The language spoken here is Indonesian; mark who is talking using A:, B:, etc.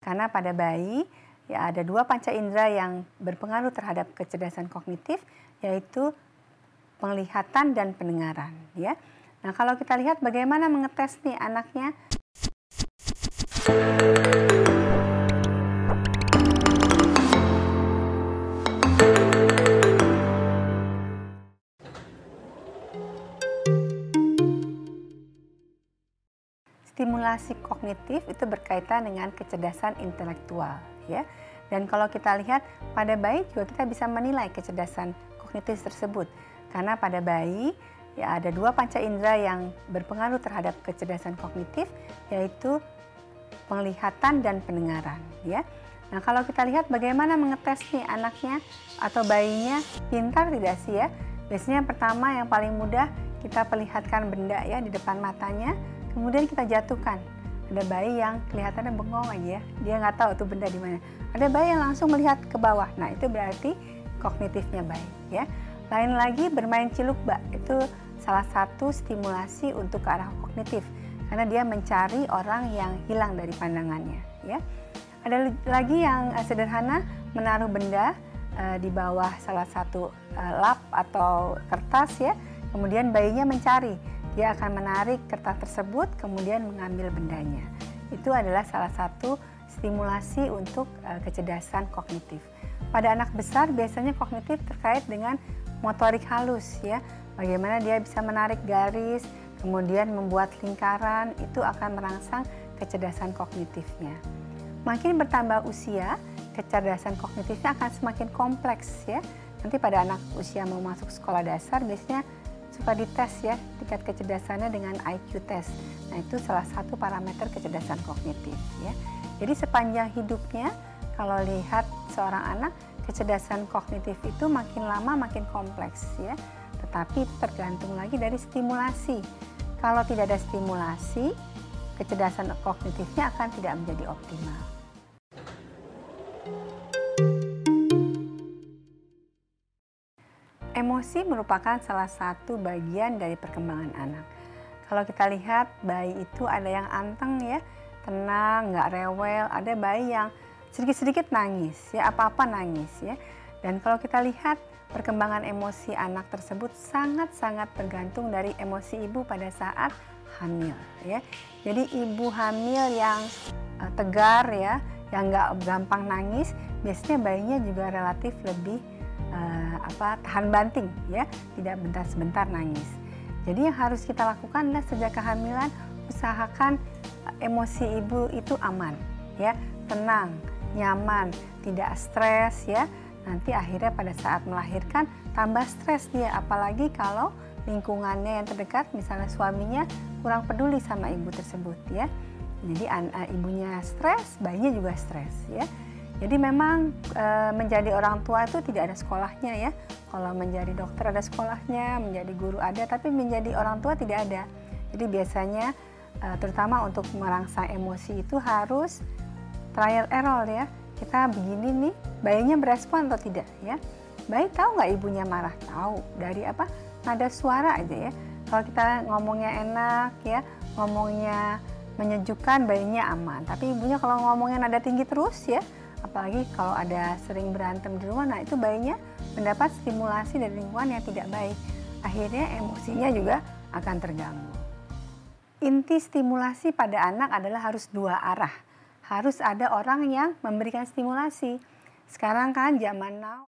A: Karena pada bayi ya ada dua panca indera yang berpengaruh terhadap kecerdasan kognitif, yaitu penglihatan dan pendengaran ya. Nah, kalau kita lihat bagaimana mengetes nih anaknya. Stimulasi kognitif itu berkaitan dengan kecerdasan intelektual ya. Dan kalau kita lihat pada bayi juga kita bisa menilai kecerdasan kognitif tersebut. Karena pada bayi ya ada dua panca indera yang berpengaruh terhadap kecerdasan kognitif, yaitu penglihatan dan pendengaran ya. Nah, kalau kita lihat bagaimana mengetes nih anaknya atau bayinya pintar tidak sih ya. Biasanya pertama yang paling mudah kita perlihatkan benda ya di depan matanya. Kemudian kita jatuhkan. Ada bayi yang kelihatannya bengong aja ya, dia nggak tahu itu benda di mana. Ada bayi yang langsung melihat ke bawah. Nah, itu berarti kognitifnya baik ya. Lain lagi bermain cilukbak, itu salah satu stimulasi untuk ke arah kognitif. Karena dia mencari orang yang hilang dari pandangannya ya. Ada lagi yang sederhana, menaruh benda di bawah salah satu lap atau kertas ya. Kemudian bayinya mencari. Dia akan menarik kertas tersebut, kemudian mengambil bendanya. Itu adalah salah satu stimulasi untuk kecerdasan kognitif. Pada anak besar biasanya kognitif terkait dengan motorik halus ya. Bagaimana dia bisa menarik garis, kemudian membuat lingkaran, itu akan merangsang kecerdasan kognitifnya. Makin bertambah usia, kecerdasan kognitifnya akan semakin kompleks ya. Nanti pada anak usia mau masuk sekolah dasar biasanya suka dites ya tingkat kecerdasannya dengan IQ test. Nah, itu salah satu parameter kecerdasan kognitif ya. Jadi sepanjang hidupnya kalau lihat seorang anak, kecerdasan kognitif itu makin lama makin kompleks ya. Tetapi itu tergantung lagi dari stimulasi. Kalau tidak ada stimulasi, kecerdasan kognitifnya akan tidak menjadi optimal. Emosi merupakan salah satu bagian dari perkembangan anak. Kalau kita lihat bayi itu ada yang anteng ya, tenang, nggak rewel. Ada bayi yang sedikit-sedikit nangis ya, apa-apa nangis ya. Dan kalau kita lihat perkembangan emosi anak tersebut sangat-sangat tergantung dari emosi ibu pada saat hamil ya. Jadi ibu hamil yang tegar ya, yang nggak gampang nangis, biasanya bayinya juga relatif lebih tahan banting ya, tidak bentar-sebentar nangis. Jadi yang harus kita lakukan adalah sejak kehamilan usahakan emosi ibu itu aman ya, tenang, nyaman, tidak stres ya. Nanti akhirnya pada saat melahirkan tambah stres dia, apalagi kalau lingkungannya yang terdekat misalnya suaminya kurang peduli sama ibu tersebut ya. Jadi ibunya stres, bayinya juga stres ya. Jadi memang menjadi orang tua itu tidak ada sekolahnya ya. Kalau menjadi dokter ada sekolahnya, menjadi guru ada, tapi menjadi orang tua tidak ada. Jadi biasanya terutama untuk merangsang emosi itu harus trial error ya. Kita begini nih, bayinya berespon atau tidak ya. Bayi tahu nggak ibunya marah? Tahu. Dari apa? Nada suara aja ya. Kalau kita ngomongnya enak ya, ngomongnya menyejukkan, bayinya aman. Tapi ibunya kalau ngomongnya nada tinggi terus ya, apalagi kalau ada sering berantem di rumah, nah itu bayinya mendapat stimulasi dari lingkungan yang tidak baik. Akhirnya emosinya juga akan terganggu. Inti stimulasi pada anak adalah harus dua arah. Harus ada orang yang memberikan stimulasi. Sekarang kan zaman now.